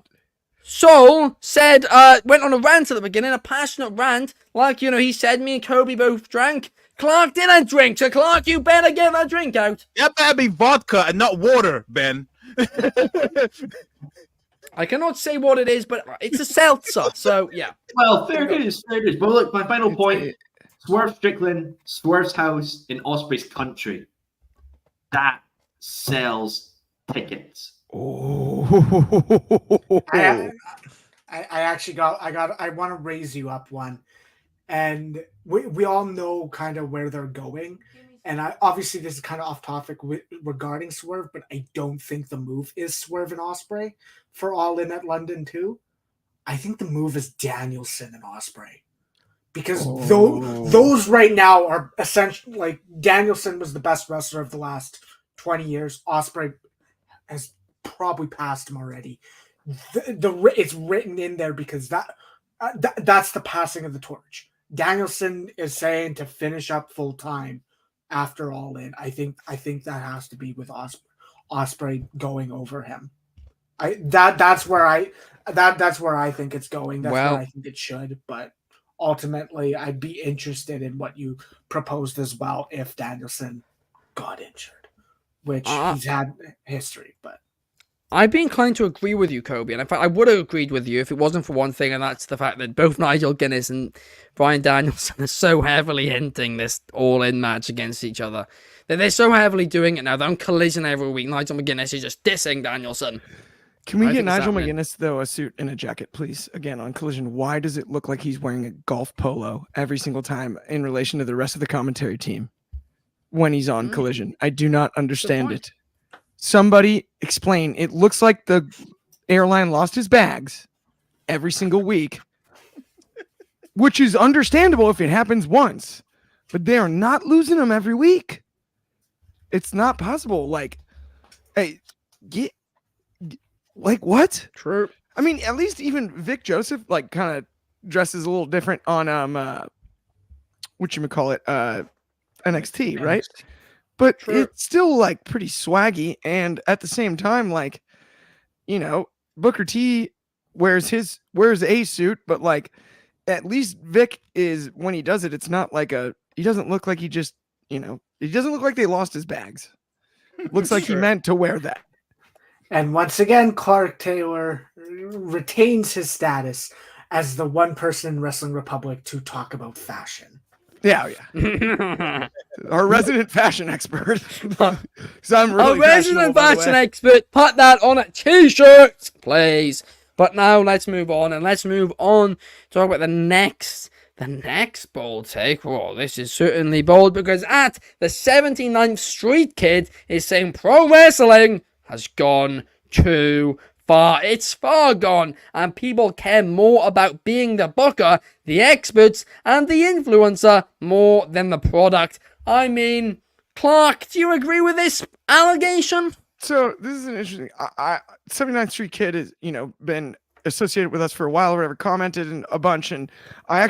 Soul said, went on a rant at the beginning, a passionate rant. Like, you know, he said me and Coby both drank. Clark didn't drink, so Clark, you better get that drink out. That better be vodka and not water, Ben. I cannot say what it is, but it's a seltzer, so yeah. Well, fair dues. But look, my final point, Swerve Strickland, Swerve's house in Ospreay's country. That sells tickets. Oh. I actually I want to raise you up one, and we all know kind of where they're going, and obviously this is kind of off topic regarding Swerve, but I don't think the move is Swerve and Ospreay for All In at London 2. I think the move is Danielson and Ospreay, because those right now are essentially like Danielson was the best wrestler of the last 20 years. Ospreay has probably passed him already. It's written in there because that's the passing of the torch. Danielson is saying to finish up full time after All In. I think that has to be with Ospreay going over him. That's where I think it's going. That's where I think it should. But ultimately, I'd be interested in what you proposed as well if Danielson got injured, which he's had history, but. I'd be inclined to agree with you, Coby, and in fact, I would have agreed with you if it wasn't for one thing, and that's the fact that both Nigel Guinness and Bryan Danielson are so heavily hinting this all-in match against each other. That they're so heavily doing it now. They're on Collision every week. Nigel McGuinness is just dissing Danielson. Can we get Nigel McGuinness, though, a suit and a jacket, please? Again, on Collision, why does it look like he's wearing a golf polo every single time in relation to the rest of the commentary team when he's on Collision? I do not understand it. Somebody explain. It looks like the airline lost his bags every single week, which is understandable if it happens once, but they are not losing them every week. It's not possible. Like, hey, like what? True. I mean, at least even Vic Joseph like kind of dresses a little different on NXT, right? But it's still like pretty swaggy, and at the same time, like, Booker T wears a suit, but like at least Vic is, when he does it, it's not like he doesn't look like he just, he doesn't look like they lost his bags. Looks like he meant to wear that. And once again, Clark Taylor retains his status as the one person in Wrestling Republic to talk about fashion. Yeah. Our resident fashion expert. I'm really Our resident fashion expert. Put that on a t-shirt, please. But now let's move on, and let's move on to talk about the next bold take. Well, this is certainly bold, because at the 79th Street Kid is saying pro wrestling has gone too far. It's far gone, and people care more about being the booker, the experts, and the influencer more than the product. I mean, Clark, do you agree with this allegation? So this is an interesting. 79th Street Kid is, been associated with us for a while, or whatever, commented and a bunch, and I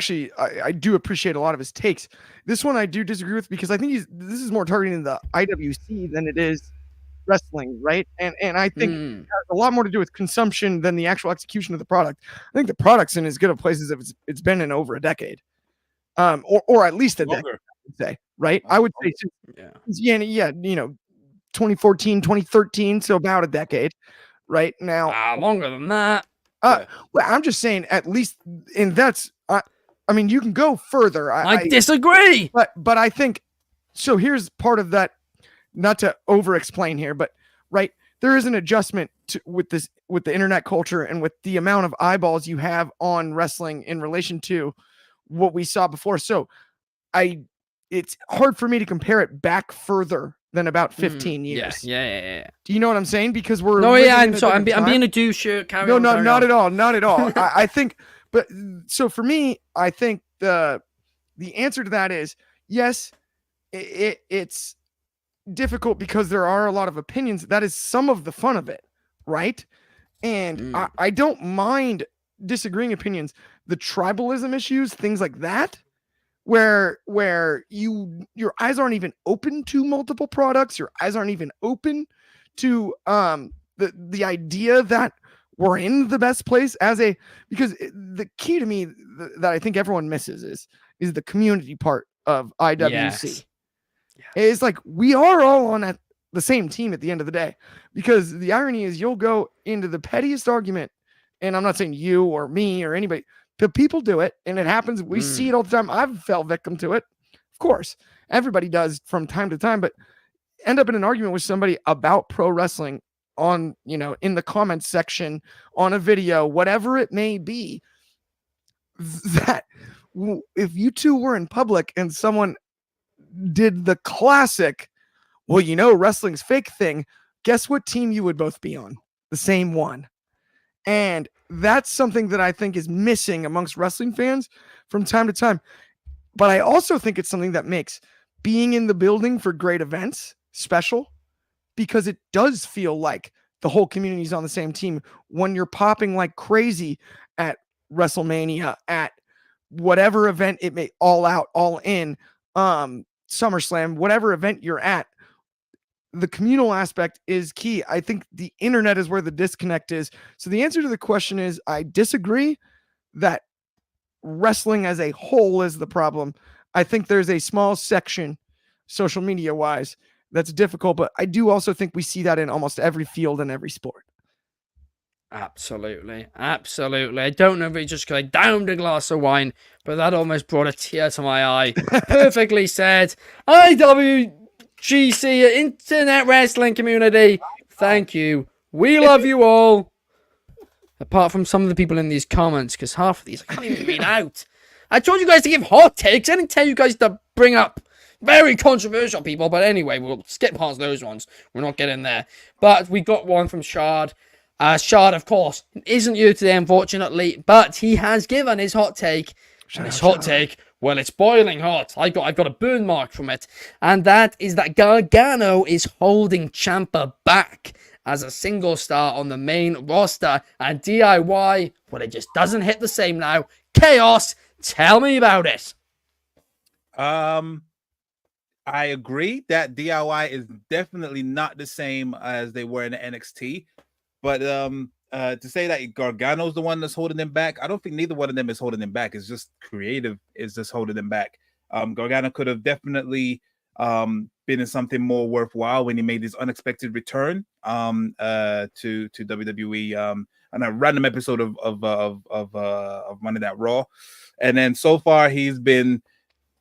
do appreciate a lot of his takes. This one I do disagree with, because I think this is more targeting the IWC than it is wrestling, right? And I think it has a lot more to do with consumption than the actual execution of the product. I think the product's in as good a place as it's been in over a decade, or at least a decade, I would say, right? I would say, 2014, 2013, so about a decade, right now. Longer than that. Well, I'm just saying, at least, and that's, I mean, you can go further. I disagree. But I think, so here's part of that, not to over-explain here, but right, there is an adjustment with the internet culture and with the amount of eyeballs you have on wrestling in relation to what we saw before. So it's hard for me to compare it back further than about 15 years. Yeah. Do you know what I'm saying? Because we're I'm sorry. I'm being a douche. Not at all. I think, but so for me, I think the answer to that is yes. It's difficult because there are a lot of opinions. That is some of the fun of it, right? And I don't mind disagreeing opinions. The tribalism issues, things like that, where your eyes aren't even open to multiple products, your eyes aren't even open to the idea that we're in the best place because the key to me that I think everyone misses is the community part of IWC. Yes. It's like we are all on the same team at the end of the day, because the irony is you'll go into the pettiest argument, and I'm not saying you or me or anybody, but people do it, and it happens. We see it all the time. I've fell victim to it. Of course, everybody does from time to time, but end up in an argument with somebody about pro wrestling on, in the comments section, on a video, whatever it may be, that if you two were in public and someone did the classic, wrestling's fake thing, guess what team you would both be on? The same one. And that's something that I think is missing amongst wrestling fans from time to time. But I also think it's something that makes being in the building for great events special, because it does feel like the whole community is on the same team when you're popping like crazy at WrestleMania, at whatever event it may, All Out, All In, SummerSlam, whatever event you're at. The communal aspect is key. I think the internet is where the disconnect is. So the answer to the question is, I disagree that wrestling as a whole is the problem. I think there's a small section, social media wise, that's difficult, but I do also think we see that in almost every field and every sport. Absolutely. I don't know if it's just because I downed a glass of wine, but that almost brought a tear to my eye. Perfectly said. IWGC, Internet Wrestling Community, thank you. We love you all. Apart from some of the people in these comments, because half of these I can't even read out. I told you guys to give hot takes. I didn't tell you guys to bring up very controversial people, but anyway, we'll skip past those ones. We're not getting there. But we got one from Shard. Shard, of course, isn't here today, unfortunately, but he has given his hot take. And his hot take, well, it's boiling hot. I've got a burn mark from it. And that is that Gargano is holding Ciampa back as a single star on the main roster. And DIY, well, it just doesn't hit the same now. Chaos, tell me about it. I agree that DIY is definitely not the same as they were in the NXT. But to say that Gargano's the one that's holding them back, I don't think neither one of them is holding them back. It's just creative is just holding them back. Gargano could have definitely been in something more worthwhile when he made his unexpected return to WWE on a random episode of Monday Night Raw, and then so far he's been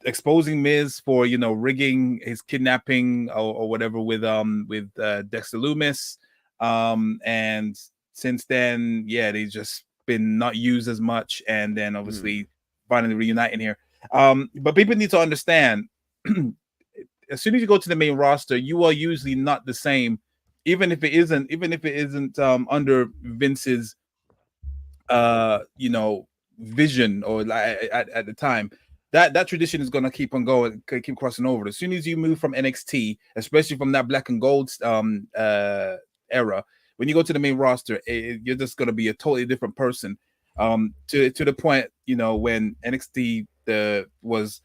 exposing Miz for rigging his kidnapping or whatever with Dexter Lumis, and since then they've just been not used as much, and then obviously finally reuniting here. But people need to understand, as soon as you go to the main roster, you are usually not the same, even if it isn't under Vince's vision or at the time. That tradition is going to keep on going, keep crossing over. As soon as you move from NXT, especially from that black and gold era, when you go to the main roster, you're just going to be a totally different person. To the point, when NXT was,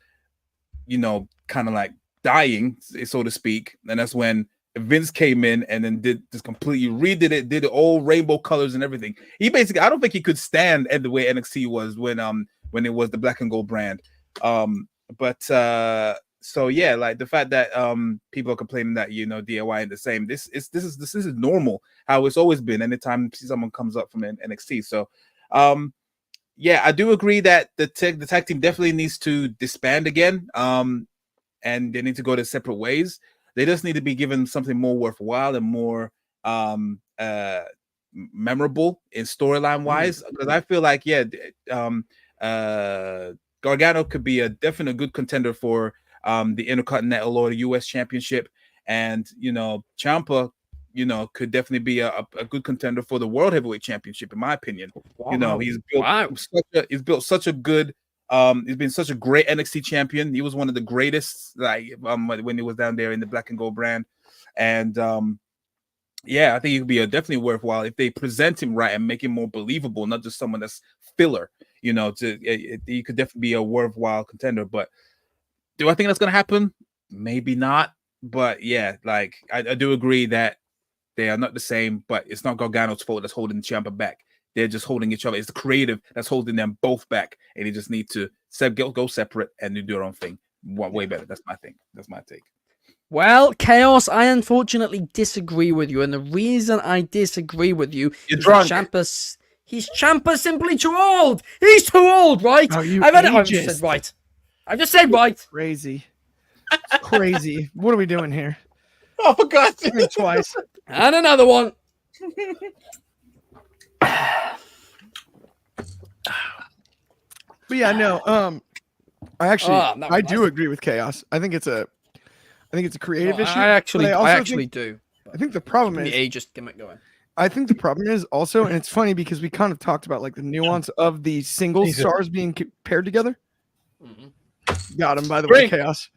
kind of like dying, so to speak, and that's when Vince came in and then did it all rainbow colors and everything. He basically, I don't think he could stand at the way NXT was when it was the black and gold brand. So yeah, like the fact that people are complaining that DIY ain't the same. This is normal, how it's always been anytime someone comes up from NXT. So yeah, I do agree that the tag team definitely needs to disband again, and they need to go their separate ways. They just need to be given something more worthwhile and more memorable in storyline wise, because I feel like Gargano could be a definite good contender for the Intercontinental or the US Championship, and Ciampa could definitely be a good contender for the World Heavyweight Championship, in my opinion. Wow. He's built such a good he's been such a great NXT champion. He was one of the greatest, when he was down there in the black and gold brand. And I think he could be definitely worthwhile if they present him right and make him more believable, not just someone that's filler. He could definitely be a worthwhile contender. But do I think that's going to happen? Maybe not. But yeah, I do agree that they are not the same, but it's not Gargano's fault that's holding Ciampa back. They're just holding each other. It's the creative that's holding them both back, and they just need to go separate and do their own thing. Way better. That's my thing. That's my take. Well, Chaos, I unfortunately disagree with you, and the reason I disagree with you You're is drunk. Ciampa's simply too old. He's too old, right? Oh, you I've just said right. I've just said right. Crazy. It's crazy. What are we doing here? Oh, for God's sake. Twice. And another one. But yeah, no. I no, do agree with Chaos. I think it's a creative issue. I actually think, do. I think the problem is ageist gimmick going. I think the problem is also, and it's funny because we kind of talked about the nuance of the single stars being paired together. Mm-hmm. Got him, by the way, Chaos.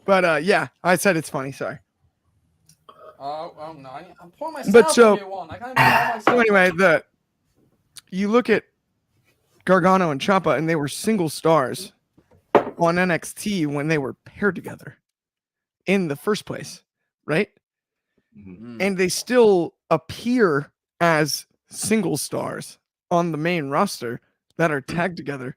But yeah, I said it's funny. Sorry. Oh no! I'm pouring myself a new one. I can't pour myself. So anyway, you look at Gargano and Ciampa, and they were single stars on NXT when they were paired together in the first place, right? Mm-hmm. And they still appear as single stars on the main roster that are tagged together.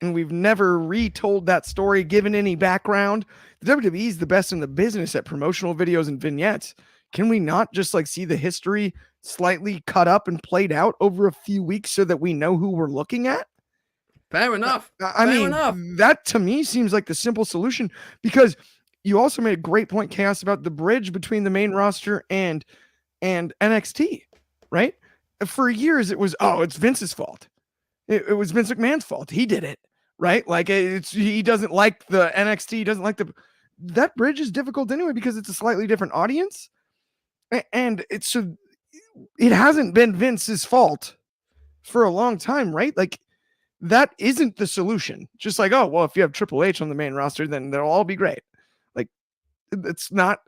And we've never retold that story, given any background. The WWE is the best in the business at promotional videos and vignettes. Can we not just see the history slightly cut up and played out over a few weeks so that we know who we're looking at? Fair enough. I mean, that to me seems like the simple solution, because you also made a great point, Chaos, about the bridge between the main roster and NXT, right? For years, it was, it's Vince's fault. It was Vince McMahon's fault. He did it, right? He doesn't like the NXT. He doesn't like that bridge is difficult anyway, because it's a slightly different audience. And it hasn't been Vince's fault for a long time, right? That isn't the solution. Just if you have Triple H on the main roster, then they'll all be great. It's not,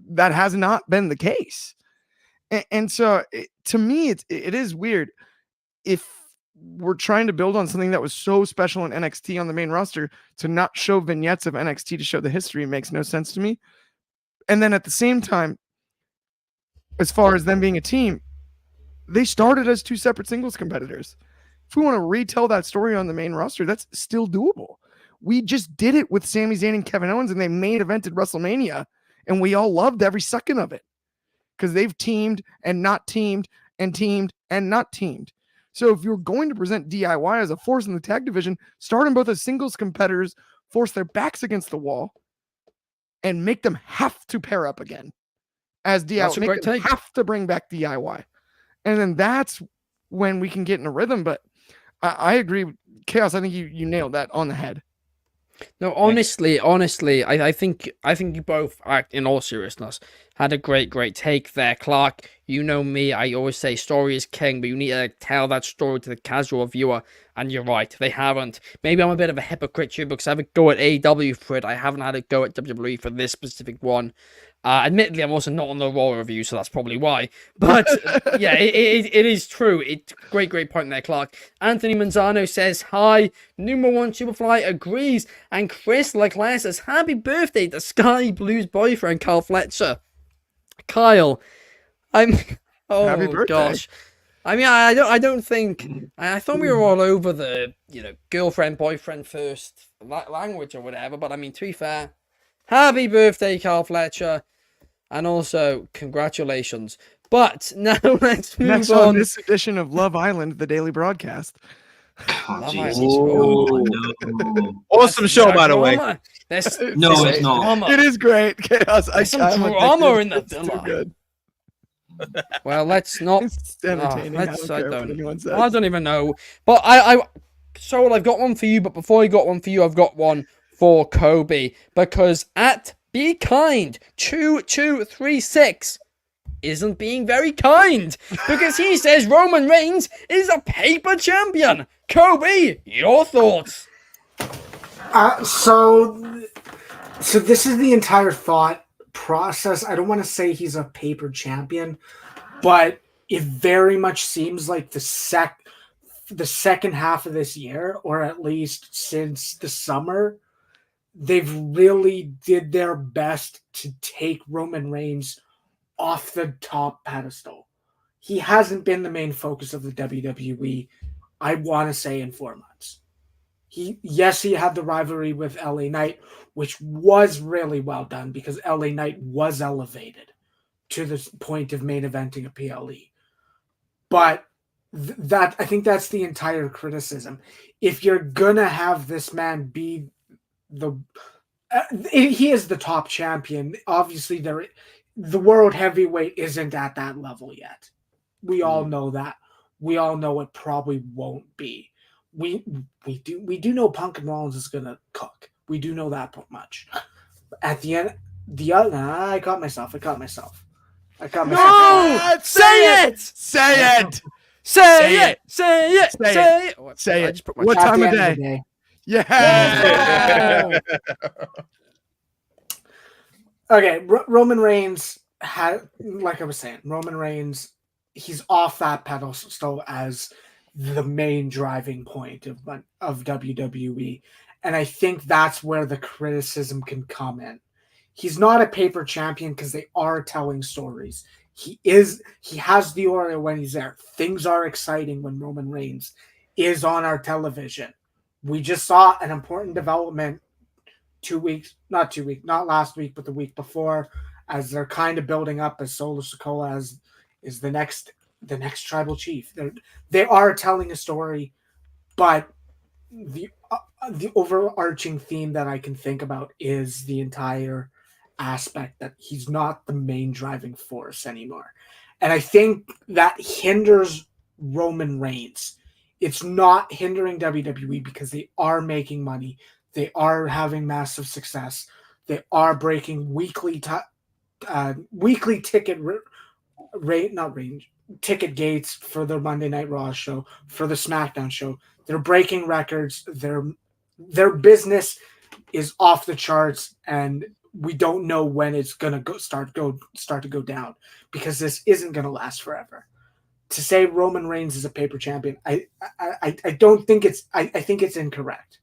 that has not been the case. And so to me, it is weird if we're trying to build on something that was so special in NXT on the main roster to not show vignettes of NXT to show the history. It makes no sense to me. And then at the same time, as far as them being a team, they started as two separate singles competitors. If we want to retell that story on the main roster, that's still doable. We just did it with Sami Zayn and Kevin Owens, and they main evented WrestleMania, and we all loved every second of it because they've teamed and not teamed and teamed and not teamed. So if you're going to present DIY as a force in the tag division, start them both as singles competitors, force their backs against the wall, and make them have to pair up again as DIY. That's a great take. Have to bring back DIY. And then that's when we can get in a rhythm. But I agree with Chaos. I think you nailed that on the head. No, honestly, I think you both, in all seriousness, had a great take there. Clark, you know me, I always say story is king, but you need to tell that story to the casual viewer, and you're right, they haven't. Maybe I'm a bit of a hypocrite here because I have a go at AEW for it, I haven't had a go at WWE for this specific one. Admittedly, I'm also not on the Raw review, so that's probably why. But yeah, it is true. It's great point there, Clark. Anthony Manzano says, hi. Number one Superfly agrees. And Chris Leclerc says, happy birthday to Sky Blue's boyfriend, Kyle Fletcher. Kyle, Happy oh birthday. gosh. I mean, I don't think, I thought we were all over the, girlfriend, boyfriend first language or whatever. But I mean, to be fair, happy birthday, Kyle Fletcher. And also, congratulations. But now let's move Next on. this edition of Love Island, the daily broadcast. Oh, Love jeez. Island. No. Awesome show, by the way. Drama. There's No, it's not. drama. It is great, Chaos. There's some I'm drama addicted. in the It's too villa. good. Well, let's not. It's entertaining. I don't care what anyone says. I don't even know. But Soul, I've got one for you. But before I got one for you, I've got one for Coby, because at Be Kind 2236 isn't being very kind, because he says Roman Reigns is a paper champion. Coby, your thoughts? So this is the entire thought process. I don't want to say he's a paper champion, but it very much seems like the second half of this year, or at least since the summer, they've really did their best to take Roman Reigns off the top pedestal. He hasn't been the main focus of the WWE, I want to say, in 4 months. He had the rivalry with LA Knight, which was really well done because LA Knight was elevated to the point of main eventing a PLE. But I think that's the entire criticism. If you're gonna have this man be he is the top champion. Obviously, the world heavyweight isn't at that level yet. We all know that. We all know it probably won't be. We do know Punk and Rollins is gonna cook. We do know that much. At the end, I caught myself. No! Say it! Say it! Say it! Say I it. just put my What At time the of end of day? the day. Yeah. Okay, Roman Reigns like I was saying, Roman Reigns, he's off that pedestal as the main driving point of WWE, and I think that's where the criticism can come in. He's not a paper champion because they are telling stories. He has the aura when he's there. Things are exciting when Roman Reigns is on our television. We just saw an important development not last week, but the week before, as they're kind of building up as Solo Sikoa is the next tribal chief. They are telling a story, but the overarching theme that I can think about is the entire aspect that he's not the main driving force anymore. And I think that hinders Roman Reigns. It's not hindering WWE because they are making money. They are having massive success. They are breaking weekly ticket ticket gates for the Monday Night Raw show, for the SmackDown show. They're breaking records. Their business is off the charts, and we don't know when it's gonna start to go down, because this isn't gonna last forever. To say Roman Reigns is a paper champion, I don't think I think it's incorrect,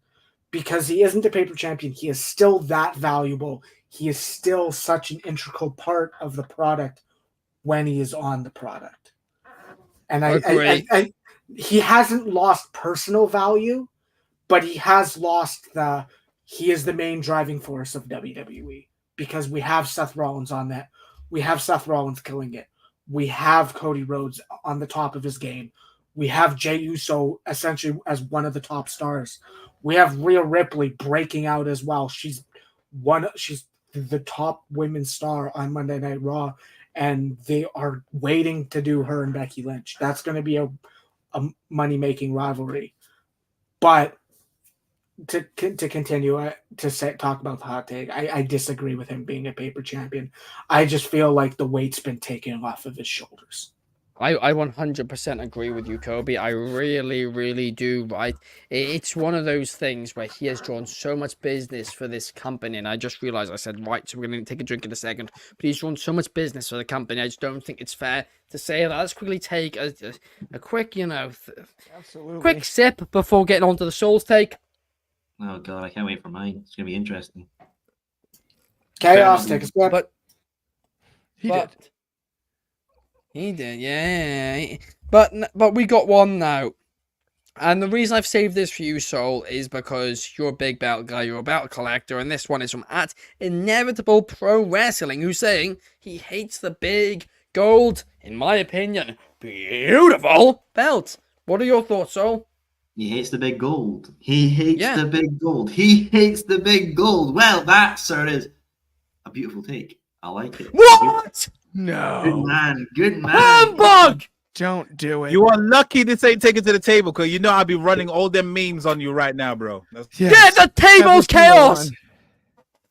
because he isn't a paper champion. He is still that valuable. He is still such an integral part of the product when he is on the product. And Agree. he hasn't lost personal value, but he has lost he is the main driving force of WWE because we have Seth Rollins on that. We have Seth Rollins killing it. We have Cody Rhodes on the top of his game. We have Jey Uso essentially as one of the top stars. We have Rhea Ripley breaking out as well. She's the top women's star on Monday Night Raw, and they are waiting to do her and Becky Lynch. That's going to be a money-making rivalry. But to continue talk about the hot take, I disagree with him being a paper champion. I just feel like the weight's been taken off of his shoulders. I 100% agree with you, Coby. I really, really do. Right, it's one of those things where he has drawn so much business for this company, and I just realized I said right, so we're going to take a drink in a second. But he's drawn so much business for the company. I just don't think it's fair to say that. Let's quickly take a quick, Absolutely. quick sip before getting on to the Soul's take. Oh god, I can't wait for mine. It's gonna be interesting. Chaos, take a step. But He did. He did, yeah. But we got one now. And the reason I've saved this for you, Soul, is because you're a big belt guy, you're a belt collector, and this one is from @Inevitable Pro Wrestling, who's saying he hates the big gold, in my opinion, beautiful belt. What are your thoughts, Soul? He hates the big gold. He hates the big gold. He hates the big gold. Well, that, sir, is a beautiful take. I like it. What? No. Good man. Good man. Humbug! Don't do it. You are lucky this ain't taken to the table, because you know I'll be running all them memes on you right now, bro. Get the tables, Chaos!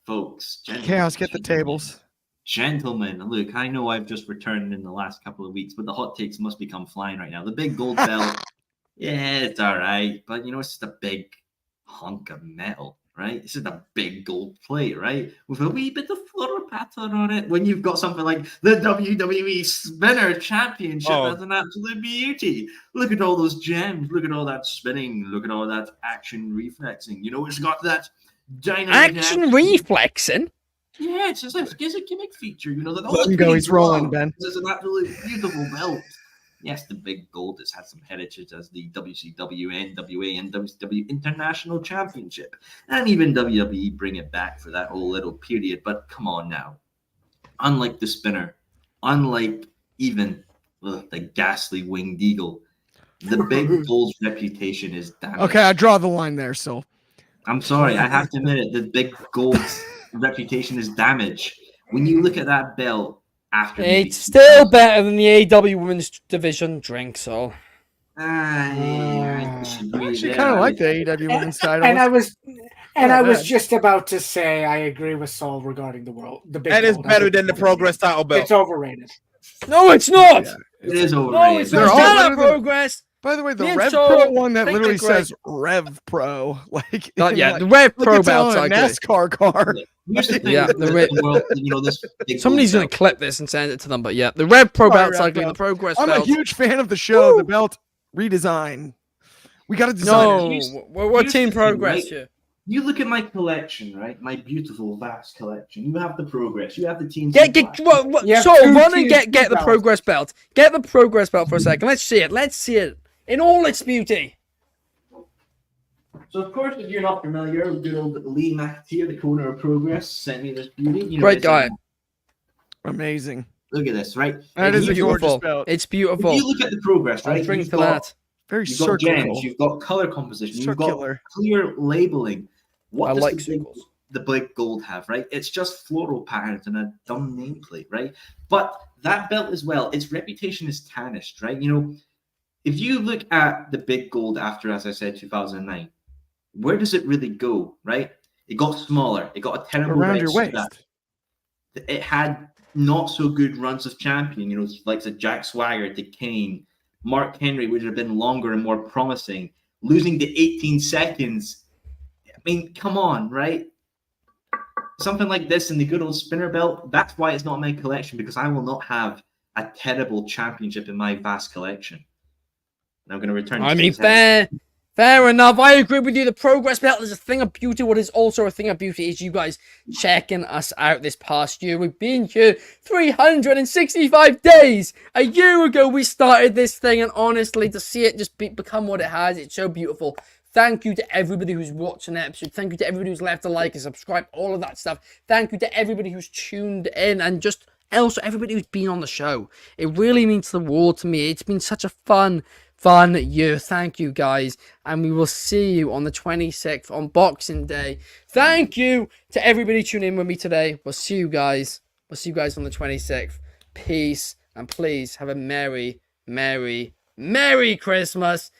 Folks, Chaos, get the tables. Gentlemen, look, I know I've just returned in the last couple of weeks, but the hot takes must become flying right now. The big gold belt, yeah, it's all right, but it's just a big hunk of metal, right? It's just a big gold plate, right? With a wee bit of floral pattern on it. When you've got something like the WWE Spinner Championship, that's an absolute beauty. Look at all those gems. Look at all that spinning. Look at all that action reflexing. It's got that dynamic action reflexing? Yeah, it's a gimmick feature. Let him go. He's rolling, Ben. It's an absolutely beautiful belt. Yes, the big gold has had some heritage as the WCW, NWA, and WCW International Championship. And even WWE bring it back for that whole little period. But come on now. Unlike the Spinner, unlike even the ghastly Winged Eagle, the big gold's reputation is damaged. Okay, I draw the line there, Soul. I'm sorry, I have to admit it. The big gold's reputation is damaged. When you look at that belt, it's still better than the AEW Women's Division drink, so. I actually kind of like the AEW Women's title. And I was just about to say I agree with Saul regarding the big. And it's better than the Progress title belt. It's overrated. No, it's not. Yeah, it is overrated. No, it's not Progress. By the way, the Rev Pro one that literally says Rev Pro, like the Rev Pro belt's like a NASCAR car. Somebody's gonna clip this and send it to them, but yeah, the Rev Pro belt's ugly. The Progress belt. I'm a huge fan of the show. The belt redesign. We got to design it. No, we're Team Progress here. You look at my collection, right? My beautiful, vast collection. You have the Progress. You have the Team. Run and get the Progress belt. Get the Progress belt for a second. Let's see it. Let's see it in all its beauty. So, of course, if you're not familiar, good old Lee McAteer, the owner of Progress, sent me this beauty. Great guy. Amazing. Look at this, right? That is a gorgeous belt. It's beautiful. If you look at the Progress, right? Drink for that. Very you've got gems, you've got color composition, you've got clear labeling. What does the big gold have, right? It's just floral patterns and a dumb nameplate, right? But that belt as well, its reputation is tarnished, right? If you look at the big gold after, as I said, 2009, where does it really go, right? It got smaller. It got a terrible around your waist. It had not so good runs of champion, like the Jack Swagger, the Kane, Mark Henry would have been longer and more promising. Losing the 18 seconds. I mean, come on, right? Something like this in the good old spinner belt, that's why it's not in my collection, because I will not have a terrible championship in my vast collection. And I'm going to return. I mean, fair Fair enough. I agree with you. The progress belt is a thing of beauty. What is also a thing of beauty is you guys checking us out this past year. We've been here 365 days. A year ago, we started this thing, and honestly, to see it just become what it has, it's so beautiful. Thank you to everybody who's watching the episode. Thank you to everybody who's left a like and subscribe, all of that stuff. Thank you to everybody who's tuned in, and just also everybody who's been on the show. It really means the world to me. It's been such a fun year. Thank you, guys, and we will see you on the 26th on Boxing Day. Thank you to everybody tuning in with me today. We'll see you guys on the 26th. Peace, and please have a merry Christmas,